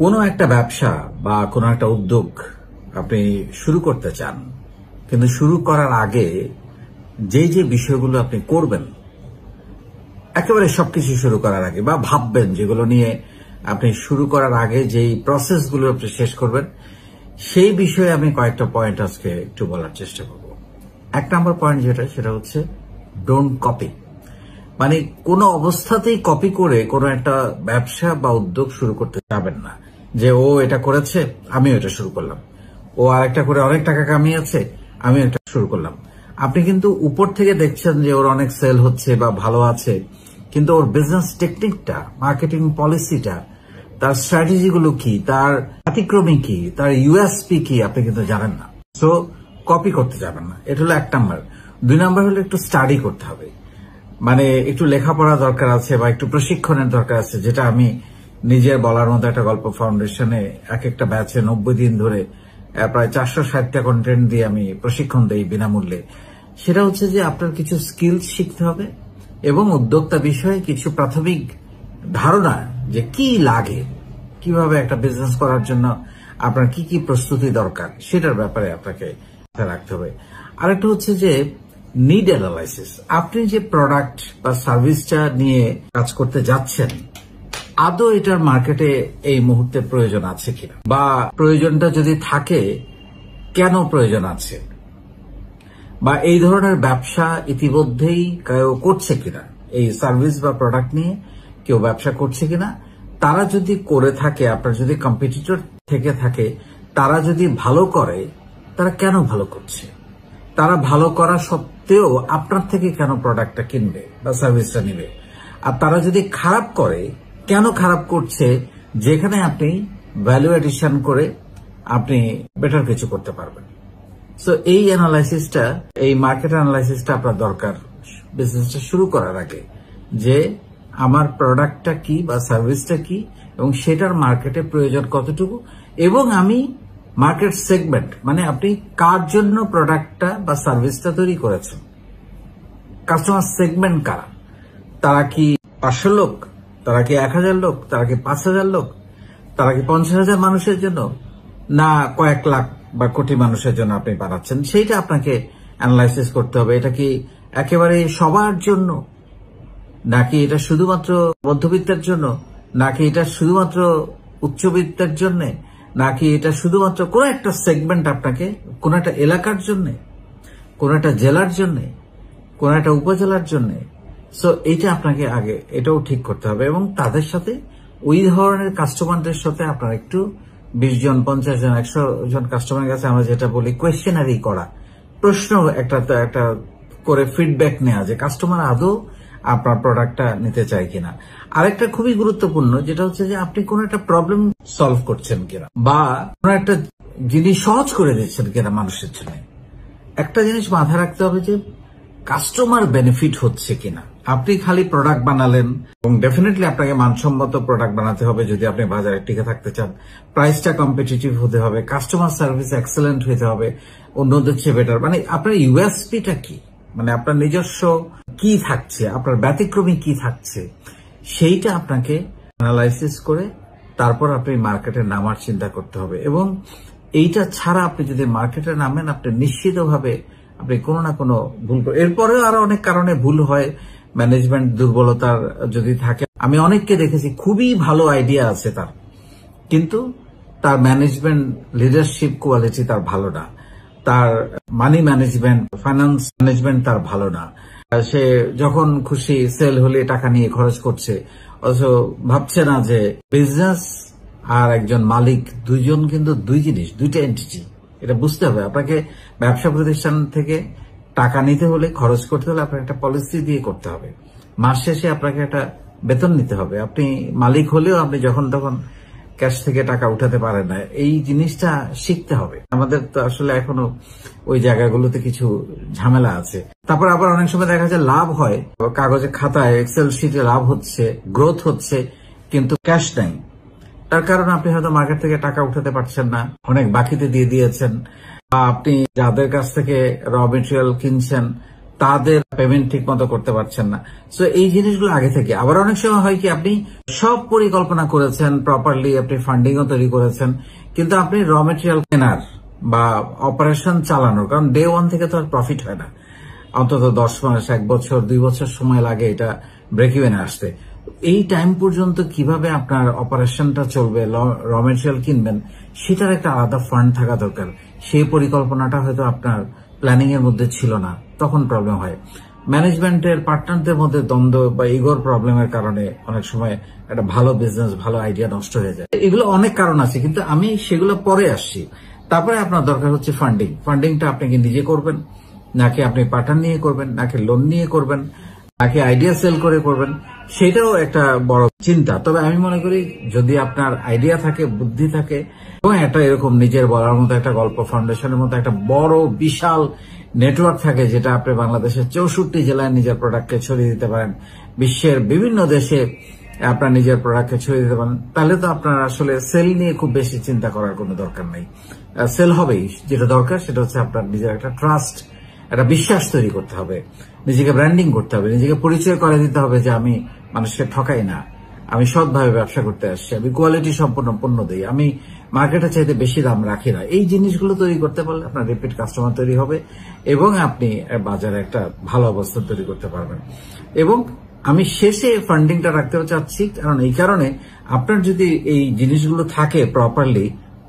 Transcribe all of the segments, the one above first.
কোনো একটা ব্যবসা বা কোনো একটা উদ্যোগ আপনি শুরু করতে চান, কিন্তু শুরু করার আগে যে বিষয়গুলো আপনি করবেন একেবারে সবকিছু শুরু করার আগে বা ভাববেন যেগুলো নিয়ে আপনি শুরু করার আগে যেই প্রসেসগুলো আপনি শেষ করবেন, সেই বিষয়ে আমি কয়েকটা পয়েন্ট আজকে একটু বলার চেষ্টা করব। 1 নম্বর পয়েন্ট সেটা হচ্ছে ডোন্ট কপি। মানে কোনো অবস্থাতেই কপি করে কোনো একটা ব্যবসা বা উদ্যোগ শুরু করতে যাবেন না। যে ও এটা করেছে আমিও এটা শুরু করলাম, ও আরেকটা করে অনেক টাকা কামিয়েছে আমিও এটা শুরু করলাম। আপনি কিন্তু উপর থেকে দেখছেন যে ওর অনেক সেল হচ্ছে বা ভালো আছে, কিন্তু ওর বিজনেস টেকনিকটা, মার্কেটিং পলিসিটা, তার স্ট্র্যাটেজিগুলো কি, তার ব্যতিক্রমী কি, তার ইউএসপি কি আপনি কিন্তু জানেন না। সো কপি করতে যাবেন না, এটা হলো 1 নাম্বার। 2 নাম্বার হলো একটু স্টাডি করতে হবে। মানে একটু লেখাপড়া দরকার আছে বা একটু প্রশিক্ষণের দরকার আছে, যেটা আমি নিজের বলার মতো একটা গল্প ফাউন্ডেশনে এক একটা ব্যাচে 90 দিন ধরে প্রায় 460টা কন্টেন্ট দিয়ে আমি প্রশিক্ষণ দেই বিনামূল্যে। সেটা হচ্ছে যে আপনার কিছু স্কিলস শিখতে হবে এবং উদ্যোক্তা বিষয়ে কিছু প্রাথমিক ধারণা যে কি লাগে, কিভাবে একটা বিজনেস করার জন্য আপনার কি কি প্রস্তুতি দরকার সেটার ব্যাপারে আপনাকে রাখতে হবে। আরেকটা হচ্ছে যে নিড অ্যানালাইসিস। আপনি যে প্রোডাক্ট বা সার্ভিসটা নিয়ে কাজ করতে যাচ্ছেন, আদৌ এটার মার্কেটে এই মুহূর্তে প্রয়োজন আছে কিনা, বা প্রয়োজনটা যদি থাকে কেন প্রয়োজন আছে, বা এই ধরনের ব্যবসা ইতিমধ্যেই কেউ করছে কিনা, এই সার্ভিস বা প্রোডাক্ট নিয়ে কেউ ব্যবসা করছে কিনা। তারা যদি করে থাকে, আপনার যদি কম্পিটিটর থেকে থাকে, তারা যদি ভালো করে, তারা কেন ভালো করছে, তারা ভালো করা সত্ত্বেও আপনার থেকে কেন প্রোডাক্টটা কিনবে বা সার্ভিসটা নেবে। আর তারা যদি খারাপ করে, কেন খারাপ করছে, যেখানে আপনি ভ্যালু এডিশন করে আপনি বেটার কিছু করতে পারবেন। সো এই অ্যানালাইসিসটা, এই মার্কেট অ্যানালাইসিসটা আপনার দরকার বিজনেসটা শুরু করার আগে, যে আমার প্রোডাক্টটা কি বা সার্ভিসটা কি এবং সেটার মার্কেটে প্রয়োজন কতটুকু, এবং আমি মার্কেট সেগমেন্ট, মানে আপনি কার জন্য প্রোডাক্টটা বা সার্ভিসটা তৈরি করেছেন, কাস্টমার সেগমেন্ট কারা, তারা কি 500 লোক, তারা কি 1000 লোক, তারা কি 5000 লোক, তারা কি 50,000 মানুষের জন্য, না কয়েক লাখ বা কোটি মানুষের জন্য আপনি বানাচ্ছেন, সেইটা আপনাকে অ্যানালাইসিস করতে হবে। এটা কি একেবারে সবার জন্য, নাকি এটা শুধুমাত্র মধ্যবিত্তের জন্য, নাকি এটা শুধুমাত্র উচ্চবিত্তের জন্য, নাকি এটা শুধুমাত্র কোন একটা সেগমেন্ট, আপনাকে কোন একটা এলাকার জন্য, কোন একটা জেলার জন্য, কোন একটা উপজেলার জন্য। সো এটা আপনাকে আগে এটাও ঠিক করতে হবে এবং তাদের সাথে, ওই ধরনের কাস্টমারদের সাথে আপনার একটু 20 জন, 50 জন, 100 জন কাস্টমারের কাছে আমরা যেটা বলি কোয়েশ্চেনারি করা, প্রশ্ন একটা করে ফিডব্যাক নেওয়া, যে কাস্টমার আদৌ আপনার প্রোডাক্টটা নিতে চায় কিনা। আরেকটা খুবই গুরুত্বপূর্ণ, যেটা হচ্ছে যে আপনি কোন একটা প্রবলেম সলভ করছেন কিনা, বা কোন একটা জিনিস সহজ করে দিচ্ছেন কিনা মানুষের জন্য। একটা জিনিস মাথায় রাখতে হবে যে কাস্টমার বেনিফিট হচ্ছে কিনা। আপনি খালি প্রোডাক্ট বানালেন, এবং ডেফিনেটলি আপনাকে মানসম্মত প্রোডাক্ট বানাতে হবে যদি আপনি বাজারে টিকে থাকতে চান, প্রাইসটা কম্পিটিটিভ হতে হবে, কাস্টমার সার্ভিস এক্সেলেন্ট হতে হবে, অন্যদের চেয়ে বেটার। মানে আপনার ইউএসপিটা কি, মানে আপনার নিজস্ব কি থাকছে, আপনার ব্যতিক্রমী কি থাকছে, সেইটা আপনাকে অ্যানালাইসিস করে তারপর আপনি মার্কেটে নামার চিন্তা করতে হবে। এবং এইটা ছাড়া আপনি যদি মার্কেটে নামেন, আপনি নিশ্চিতভাবে আপনি কোনো না কোনো ভুল করবেন। এরপরেও আরো অনেক কারণে ভুল হয়, ম্যানেজমেন্ট দুর্বলতার যদি থাকে। আমি অনেককে দেখেছি খুবই ভালো আইডিয়া আছে তার, কিন্তু তার ম্যানেজমেন্ট লিডারশিপ কোয়ালিটি তার ভালো না, তার মানি ম্যানেজমেন্ট, ফাইন্যান্স ম্যানেজমেন্ট তার ভালো না। সে যখন খুশি সেল হলে টাকা নিয়ে খরচ করছে, অথচ ভাবছে না যে বিজনেস আর একজন মালিক দুইজন কিন্তু দুই জিনিস, দুইটা এন্টিটি। এটা বুঝতে হবে। আপনাকে ব্যবসা প্রতিষ্ঠান থেকে টাকা নিতে হলে, খরচ করতে হলে আপনাকে একটা পলিসি দিয়ে করতে হবে। মাস শেষে আপনাকে একটা বেতন নিতে হবে। আপনি মালিক হলেও আপনি যখন তখন ক্যাশ থেকে টাকা উঠাতে পারেন না। এই জিনিসটা শিখতে হবে। আমাদের তো আসলে এখনো ওই জায়গাগুলোতে কিছু ঝামেলা আছে। তারপর আবার অনেক সময় দেখা যায় লাভ হয়, কাগজে খাতায় এক্সেল শিটে লাভ হচ্ছে, গ্রোথ হচ্ছে, কিন্তু ক্যাশ নাই। তার কারণ আপনি হয়তো মার্কেট থেকে টাকা উঠাতে পারছেন না, অনেক বাকিতে দিয়ে দিয়েছেন, বা আপনি যাদের কাছ থেকে র মেটেরিয়াল কিনছেন তাদের পেমেন্ট ঠিক মতো করতে পারছেন না। সো এই জিনিসগুলো আগে থেকে। আবার অনেক সময় হয় কি, আপনি সব পরিকল্পনা করেছেন প্রপারলি, আপনি ফান্ডিংও তৈরি করেছেন, কিন্তু আপনি র মেটেরিয়াল কেনার বা অপারেশন চালানোর, কারণ ডে ওয়ান থেকে তো আর প্রফিট হয় না, অন্তত 10 মাস, 1 বছর, 2 বছর সময় লাগে এটা ব্রেক ইভেনে আসতে। এই টাইম পর্যন্ত কিভাবে আপনার অপারেশনটা চলবে, র মেটেরিয়াল কিনবেন, সেটার একটা আলাদা ফান্ড থাকা দরকার। সেই পরিকল্পনাটা হয়তো আপনার প্ল্যানিং এর মধ্যে ছিল না, তখন প্রবলেম হয়। ম্যানেজমেন্টের পার্টনারদের মধ্যে দ্বন্দ্ব বা ইগোর প্রবলেমের কারণে অনেক সময় একটা ভালো বিজনেস, ভালো আইডিয়া নষ্ট হয়ে যায়। এগুলো অনেক কারণ আছে, কিন্তু আমি সেগুলো পরে আসছি। তারপরে আপনার দরকার হচ্ছে ফান্ডিং। ফান্ডিংটা আপনি কি নিজে করবেন, নাকি আপনি পার্টনার নিয়ে করবেন, নাকি লোন নিয়ে করবেন, নাকি আইডিয়া সেল করে করবেন, সেটাও একটা বড় চিন্তা। তবে আমি মনে করি যদি আপনার আইডিয়া থাকে, বুদ্ধি থাকে এবং একটা এরকম নিজের বলার মতো একটা গল্প, ফাউন্ডেশনের মতো একটা বড় বিশাল নেটওয়ার্ক থাকে, যেটা আপনি বাংলাদেশের 64 জেলায় নিজের প্রোডাক্টকে ছড়িয়ে দিতে পারেন, বিশ্বের বিভিন্ন দেশে আপনার নিজের প্রোডাক্টকে ছড়িয়ে দিতে পারেন, তাহলে তো আপনার আসলে সেল নিয়ে খুব বেশি চিন্তা করার কোনো দরকার নেই। সেল হবেই। যেটা দরকার সেটা হচ্ছে আপনার নিজের একটা ট্রাস্ট, একটা বিশ্বাস তৈরি করতে হবে, নিজেকে ব্র্যান্ডিং করতে হবে, নিজেকে পরিচয় করে দিতে হবে যে আমি মানুষকে ঠকাই না, আমি সৎভাবে ব্যবসা করতে আসছি, আমি কোয়ালিটি সম্পন্ন পণ্য দিই, আমি মার্কেটের চাইতে বেশি দাম রাখি না। এই জিনিসগুলো তৈরি করতে পারলে আপনার রিপিট কাস্টমার তৈরি হবে এবং আপনি বাজারে একটা ভালো অবস্থান তৈরি করতে পারবেন। এবং আমি শেষে ফান্ডিংটা রাখতেও চাচ্ছি, কারণ এই কারণে আপনার যদি এই জিনিসগুলো থাকে প্রপারলি,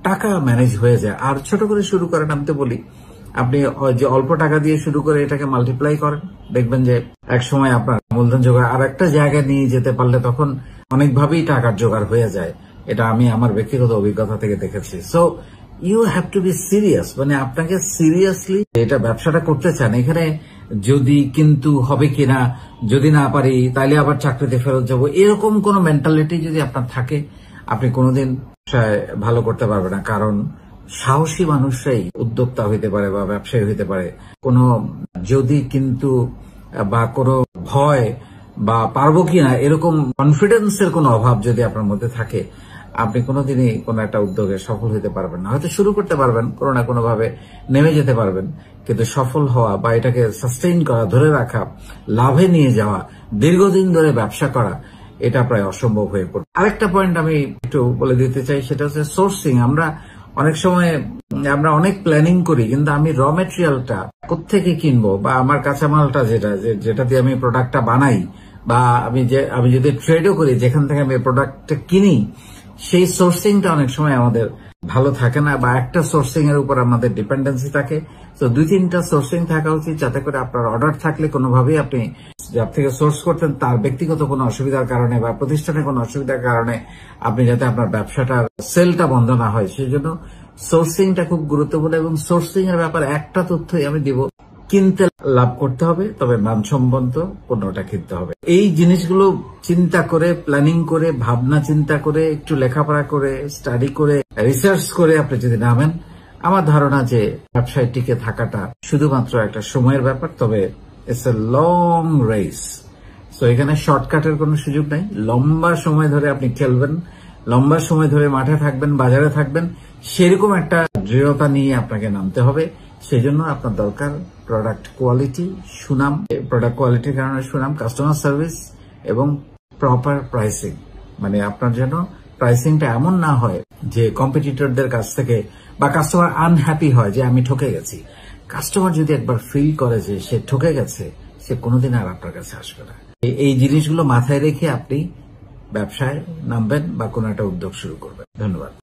টাকা ম্যানেজ হয়ে যায়। আর ছোট করে শুরু করেন, আমি তো বলি আপনি যে অল্প টাকা দিয়ে শুরু করে এটাকে মাল্টিপ্লাই করেন, দেখবেন যে এক সময় আপনার মূলধন জোগাড় আর একটা জায়গায় নিয়ে যেতে পারলে তখন অনেকভাবেই টাকার জোগাড় হয়ে যায়। এটা আমি আমার ব্যক্তিগত অভিজ্ঞতা থেকে দেখেছি। So you have to be serious, মানে আপনাকে সিরিয়াসলি এটা ব্যবসাটা করতে চান। এখানে যদি কিন্তু হবে কিনা, যদি না পারি তাইলে আবার চাকরিতে ফেরত যাব, এরকম কোন মেন্টালিটি যদি আপনার থাকে, আপনি কোনোদিন ভালো করতে পারবেন না। কারণ সাহসী মানুষরাই উদ্যোক্তা হইতে পারে বা ব্যবসায়ী হইতে পারে। কোনো যদি কিন্তু বা কোনো ভয় বা পারবো কিনা এরকম কনফিডেন্সের কোনো অভাব যদি আপনার মধ্যে থাকে, আপনি কোনোদিনই কোনো একটা উদ্যোগে সফল হতে পারবেন না। হয়তো শুরু করতে পারবেন, কোনো না কোনো ভাবে নেমে যেতে পারবেন, কিন্তু সফল হওয়া বা এটাকে সাস্টেইন করা, ধরে রাখা, লাভে নিয়ে যাওয়া, দীর্ঘদিন ধরে ব্যবসা করা, এটা প্রায় অসম্ভব হয়ে পড়ে। আরেকটা পয়েন্ট আমি একটু বলে দিতে চাই, সেটা হচ্ছে সোর্সিং। আমরা অনেক সময় অনেক প্ল্যানিং করি, কিন্তু আমি র মেটেরিয়ালটা কোত্থেকে কিনবো বা আমার কাঁচামালটা যেটা দিয়ে আমি প্রোডাক্টটা বানাই, বা আমি যদি ট্রেডও করি, যেখান থেকে আমি প্রোডাক্টটা কিনি, সেই সোর্সিংটা অনেক সময় আমাদের ভালো থাকে না, বা একটা সোর্সিং এর উপর আমাদের ডিপেন্ডেন্সি থাকে। তো 2-3টা সোর্সিং থাকা উচিত, যাতে করে আপনার অর্ডার থাকলে কোনোভাবেই আপনি যার থেকে সোর্স করতেন তার ব্যক্তিগত কোনো অসুবিধার কারণে বা প্রতিষ্ঠানের কোনো অসুবিধার কারণে আপনি যাতে আপনার ব্যবসাটার সেলটা বন্ধ না হয়, সেই জন্য সোর্সিংটা খুব গুরুত্বপূর্ণ। এবং সোর্সিং এর ব্যাপারে একটা তথ্যই আমি দিব, কিনতে লাভ করতে হবে, তবে মানসম্পন্ন পণ্যটা কিনতে হবে। এই জিনিসগুলো চিন্তা করে, প্ল্যানিং করে, ভাবনা চিন্তা করে, একটু লেখাপড়া করে, স্টাডি করে, রিসার্চ করে আপনি যদি নামেন, আমার ধারণা যে ব্যবসায় টিকে থাকাটা শুধুমাত্র একটা সময়ের ব্যাপার, তবে it's a long race. So এখানে শর্টকাটের কোনো সুযোগ নাই। লম্বা সময় ধরে আপনি খেলবেন, লম্বা সময় ধরে মাঠে থাকবেন, বাজারে থাকবেন, সেরকম একটা দৃঢ়তা নিয়ে আপনাকে নামতে হবে। সেই জন্য আপনার দরকার প্রোডাক্ট কোয়ালিটি, সুনাম, প্রোডাক্ট কোয়ালিটির কারণে সুনাম, কাস্টমার সার্ভিস এবং প্রপার প্রাইসিং। মানে আপনার যেন প্রাইসিংটা এমন না হয় যে কম্পিটিটরদের কাছ থেকে বা কাস্টমার আনহ্যাপি হয় যে আমি ঠকে গেছি। কাস্টমার যদি একবার ফিল করে যে সে ঠকে গেছে, সে কোনোদিন আর আপনার কাছে আসবে না। এই জিনিসগুলো মাথায় রেখে আপনি ব্যবসায় নামবেন বা কোনো একটা উদ্যোগ শুরু করবেন। ধন্যবাদ।